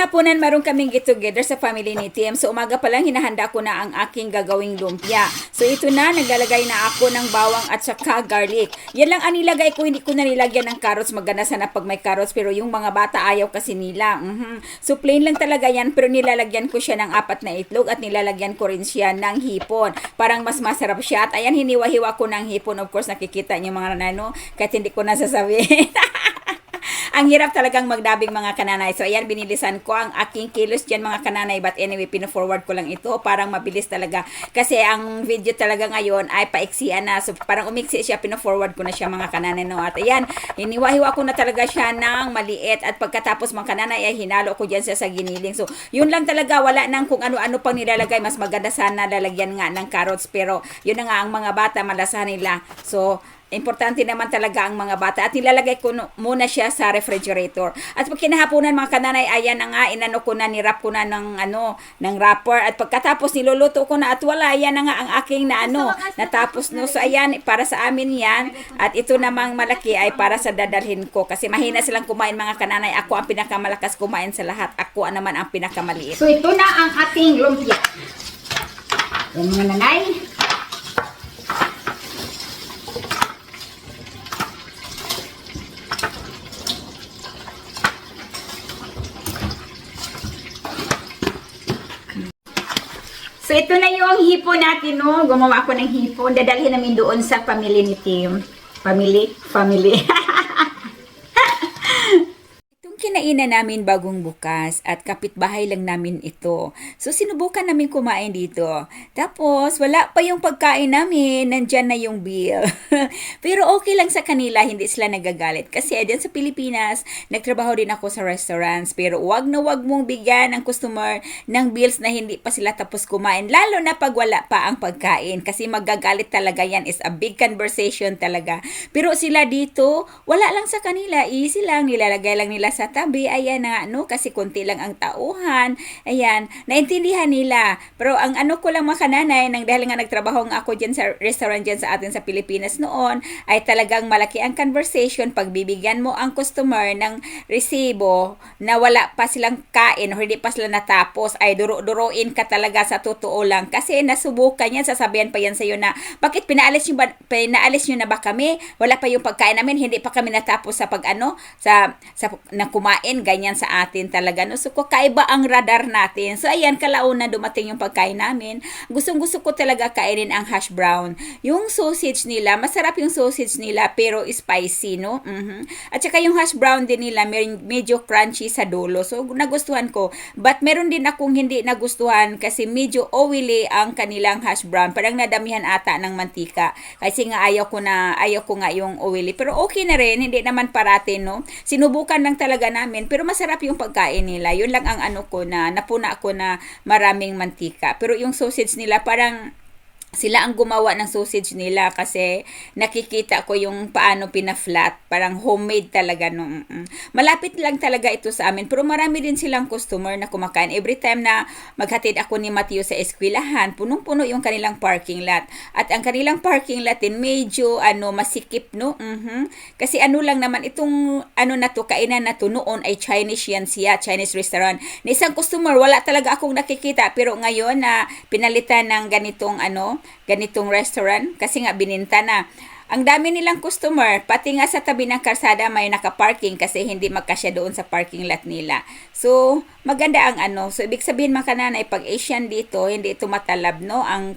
kinahaponan, meron kaming get together sa family ni Tim. So umaga pa lang hinahanda ko na ang aking gagawing lumpia. So ito na, naglalagay na ako ng bawang at saka garlic. Yan lang ang nilagay ko, hindi ko na nilagyan ng carrots. Maganda sana pag may carrots, pero yung mga bata ayaw kasi nila. So plain lang talaga yan, pero nilalagyan ko siya ng 4 na itlog at nilalagyan ko rin siya ng hipon. Parang mas masarap siya. At ayan, hiniwa-hiwa ko ng hipon. Of course, nakikita niyo mga nanano, kahit hindi ko nasasabihin. Ang hirap talagang magdabing mga kananay. So ayan, binilisan ko ang aking kilos dyan mga kananay. But anyway, pino-forward ko lang ito. Parang mabilis talaga. Kasi ang video talaga ngayon ay paiksian na. So parang umiksi siya, pino-forward ko na siya mga kananay. No? At ayan, hiniwa-hiwa ko na talaga siya ng maliit. At pagkatapos mga kananay ay hinalo ko dyan siya sa giniling. So yun lang talaga, wala nang kung ano-ano pang nilalagay. Mas maganda sana lalagyan nga ng carrots. Pero yun na nga, ang mga bata malasahan nila. So importante naman talaga ang mga bata. At nilalagay ko muna siya sa refrigerator. At pag kinahaponan mga kananay, ayan na nga, inano ko na, nirap ko na ng, ng wrapper. At pagkatapos niluluto ko na at wala, ayan na nga ang aking natapos no. So ayan, para sa amin yan. At ito namang malaki ay para sa dadalhin ko. Kasi mahina silang kumain mga kananay. Ako ang pinakamalakas kumain sa lahat. Ako naman ang pinakamaliit. So ito na ang ating lumpia. Yan mga nanay. So, ito na yung hipon natin, no? Gumawa ako ng hipon. Dadalhin namin doon sa family ni Tim. Family. Itong kinainan namin bagong bukas at kapitbahay lang namin ito. So, sinubukan namin kumain dito. Tapos, wala pa yung pagkain namin. Nandyan na yung bill. Pero okay lang sa kanila. Hindi sila nagagalit. Kasi dyan sa Pilipinas, nagtrabaho din ako sa restaurants. Pero wag na wag mong bigyan ng customer ng bills na hindi pa sila tapos kumain. Lalo na pag wala pa ang pagkain. Kasi magagalit talaga yan. Is a big conversation talaga. Pero sila dito, wala lang sa kanila. Easy lang. Nilalagay lang nila sa tabi. Ayan na, no? Kasi konti lang ang tauhan. Ayan. Naintindihan nila. Pero ang ano ko lang mga kananay, nang dahil nga nagtrabaho nga ako dyan sa restaurant dyan sa atin sa Pilipinas noon, ay talagang malaki ang conversation. Pag bibigyan mo ang customer ng resibo na wala pa silang kain o hindi pa sila natapos, ay duro-duruin ka talaga sa totoo lang. Kasi nasubukan yan, sasabihan pa yan sa'yo na, bakit pinaalis nyo na ba kami? Wala pa yung pagkain namin, hindi pa kami natapos sa na kumain, ganyan sa atin talaga. No? So, kakaiba ang radar natin. So, ayan, kalauna dumating yung pagkain namin. Gustong-gusto ko talaga kainin ang hash brown. Yung sausage nila, masarap yung sausage nila, pero spicy, no? At saka yung hash brown din nila, medyo crunchy sa dulo. So, nagustuhan ko. But, meron din akong hindi nagustuhan kasi medyo oily ang kanilang hash brown. Parang nadamihan ata ng mantika. Kasi nga, ayaw ko nga yung oily. Pero okay na rin, hindi naman parati, no? Sinubukan lang talaga namin, pero masarap yung pagkain nila. Yun lang ang ano ko na napuna ako na maraming mantika. Pero yung sausage nila parang sila ang gumawa ng sausage nila kasi nakikita ko yung paano pina-flat. Parang homemade talaga. No? Malapit lang talaga ito sa amin. Pero marami din silang customer na kumakain. Every time na maghatid ako ni Matthew sa eskwelahan, punong-puno yung kanilang parking lot. At ang kanilang parking lot din medyo masikip. No? Kasi lang naman itong kainan na to noon ay Chinese yan siya. Chinese restaurant. Na isang customer, wala talaga akong nakikita. Pero ngayon na pinalitan ng ganitong restaurant kasi nga bininta na. Ang dami nilang customer, pati nga sa tabi ng kalsada may naka-parking kasi hindi magkasya doon sa parking lot nila. So, maganda ang So, ibig sabihin mga kananay, pag Asian dito, hindi ito matalab, no? Ang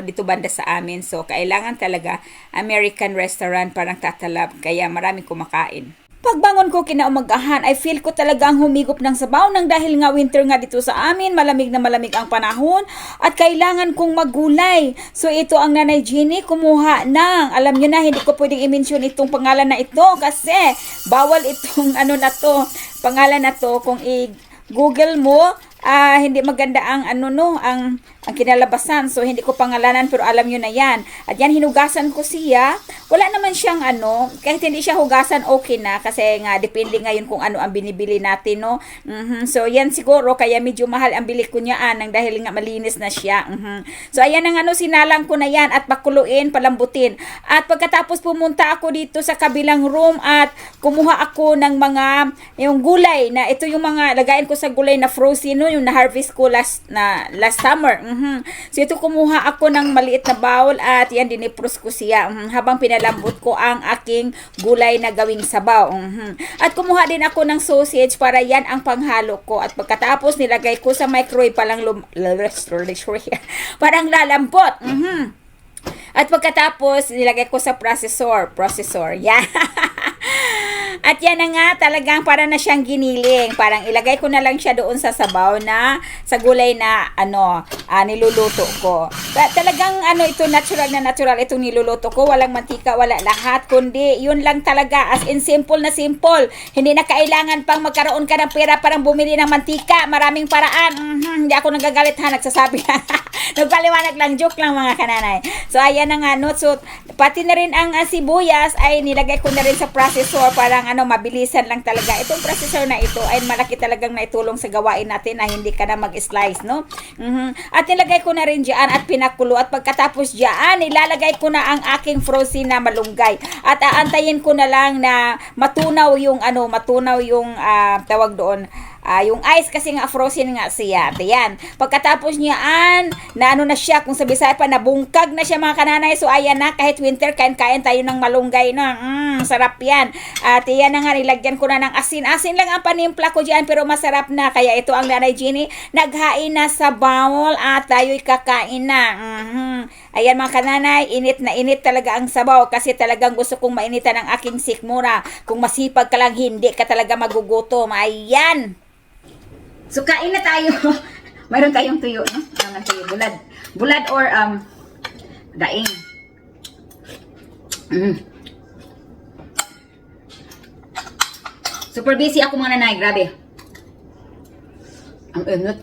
dito banda sa amin. So, kailangan talaga American restaurant parang tatalab. Kaya maraming kumakain. Pagbangon ko kinaumagahan, I feel ko talagang humigop ng sabaw nang dahil nga winter nga dito sa amin, malamig na malamig ang panahon at kailangan kong maggulay. So ito ang Nanay Jenny, kumuha ng, alam nyo na, hindi ko pwedeng i-mention itong pangalan na ito kasi bawal itong pangalan na to kung Google mo, hindi maganda ang ano no, ang kinalabasan. So hindi ko pangalanan pero alam niyo na 'yan. At yan hinugasan ko siya. Wala naman siyang ano, kahit hindi siya hugasan okay na kasi nga depende ngayon kung ano ang binibili natin no. So yan siguro kaya medyo mahal ang bili ko niyan nang dahil nga malinis na siya. So ayan ang ano, sinalang ko na yan at pakuluin, palambutin. At pagkatapos pumunta ako dito sa kabilang room at kumuha ako ng mga yung gulay na ito yung mga lagayin ko sa gulay na frozen no, yung na-harvest ko last summer. So ito kumuha ako ng maliit na bowl at yan dinipros ko siya habang pinalambot ko ang aking gulay na gawing sabaw. At kumuha din ako ng sausage para yan ang panghalo ko. At pagkatapos nilagay ko sa microwave parang lalambot. At pagkatapos nilagay ko sa processor. Yan. At yan na nga, talagang para na siyang giniling. Parang ilagay ko na lang siya doon sa sabaw na, sa gulay na, niluluto ko. Talagang, ito natural na natural itong niluluto ko. Walang mantika, wala lahat. Kundi, yun lang talaga. As in, simple na simple. Hindi na kailangan pang magkaroon ka ng pera parang bumili ng mantika. Maraming paraan. Hindi ako nagagalit ha, nagsasabi na. Nagpaliwanag lang, joke lang mga kananay. So, ayan na nga, no? So, pati na rin ang sibuyas ay nilagay ko na rin sa processor. Parang mabilisan lang talaga. Itong processor na ito ay malaki talagang naitulong sa gawain natin na hindi ka na mag-slice, no? At nilagay ko na rin diyan at pinakulo. At pagkatapos diyan, ilalagay ko na ang aking frozen na malunggay. At aantayin ko na lang na matunaw yung tawag doon, yung ice kasi nga frozen nga siya. Ayan. Pagkatapos niyaan, na na siya, kung sa Bisaya pa, nabungkag na siya mga kananay. So, ayan na, kahit winter, kain-kain tayo ng malunggay na. Sarap yan. At yan na nga, nilagyan ko na ng asin. Asin lang ang panimpla ko dyan, pero masarap na. Kaya ito ang Nanay Jenny, naghain na sa bowl at tayo'y kakain na. Ayan mga kananay, init na init talaga ang sabaw kasi talagang gusto kong mainitan ang aking sikmura. Kung masipag ka lang, hindi ka talaga magugutom. Ayan! So, kain na tayo. Mayroon tayong tuyo, no? Mayroon tuyo. Bulad or daing. Super busy ako mga nanay. Grabe. Ang init.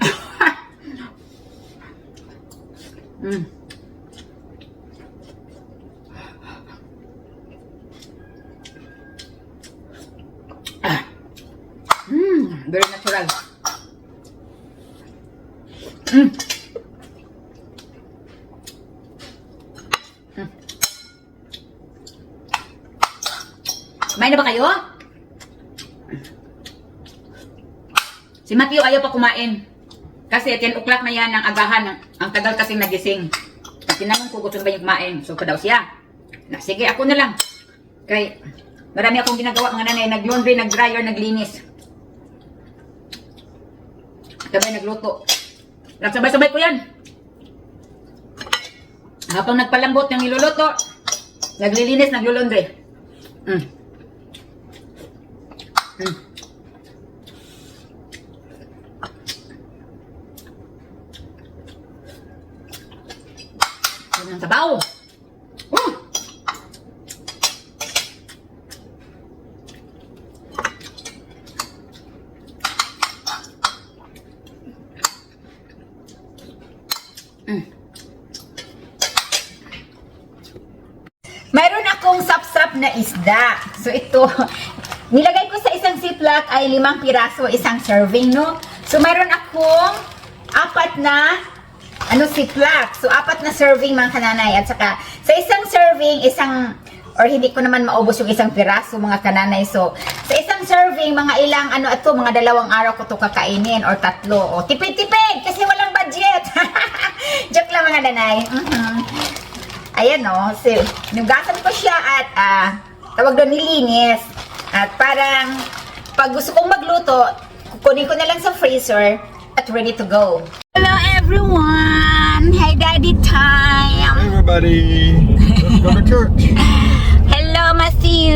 Very natural. Kumain na ba kayo? Si Matthew ayaw pa kumain. Kasi 10 o'clock na yan ang agahan. Ang tagal kasing nagising. At tinanong ko gusto ba yung kumain. So pa daw siya. Sige, ako na lang. Kay marami akong ginagawa mga nanay. Nag-laundry, nag-dryer, naglinis. Sabay nagluto. Sabay-sabay ko yan. Habang nagpalambot ng niluluto, naglilinis, naglulundre. Yan ang sabaw. Mayroon akong sapsap na isda. So ito, nilagay ko sa isang ziplock ay 5 piraso, isang serving, no? So mayroon akong 4 na ziplock. So 4 na serving mga kananay. At saka sa isang serving, or hindi ko naman maubos yung isang piraso mga kananay. So sa isang serving, mga ilang mga 2 araw ko to kakainin or 3. O tipid-tipid kasi walang budget. Joke lang mga nanay. Ayan o, nugasan ko siya at tawag doon nilinis. At parang pag gusto kong magluto, kukunin ko na lang sa freezer at ready to go. Hello everyone! Hey Daddy time! Hey everybody! Let's go to church! Hello Matthew!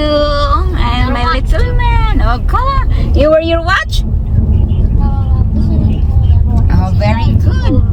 And my little man! Oh, come on! You wear your watch? Oh, very good!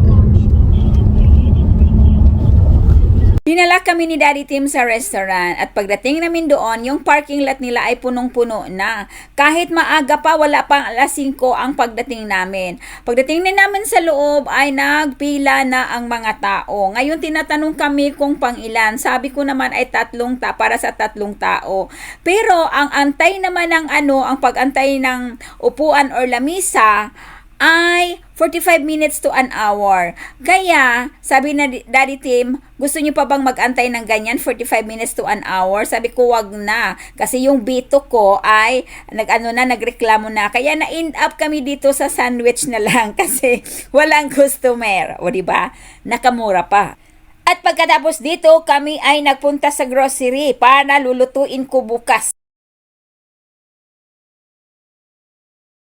Dinala Pumunta kami ni Daddy Tim sa restaurant at pagdating namin doon, yung parking lot nila ay punong-puno na. Kahit maaga pa, wala pang alas 5 ang pagdating namin. Pagdating na namin sa loob ay nagpila na ang mga tao. Ngayon tinatanong kami kung pang ilan. Sabi ko naman ay para sa 3 tao. Pero ang antay naman ng ang pag-antay ng upuan or lamisa ay 45 minutes to an hour. Kaya, sabi na Daddy Tim, gusto niyo pa bang mag-antay ng ganyan 45 minutes to an hour? Sabi ko, wag na. Kasi yung bito ko ay nagreklamo na. Kaya na-end up kami dito sa sandwich na lang kasi walang customer. O diba? Nakamura pa. At pagkatapos dito, kami ay nagpunta sa grocery para lulutuin ko bukas.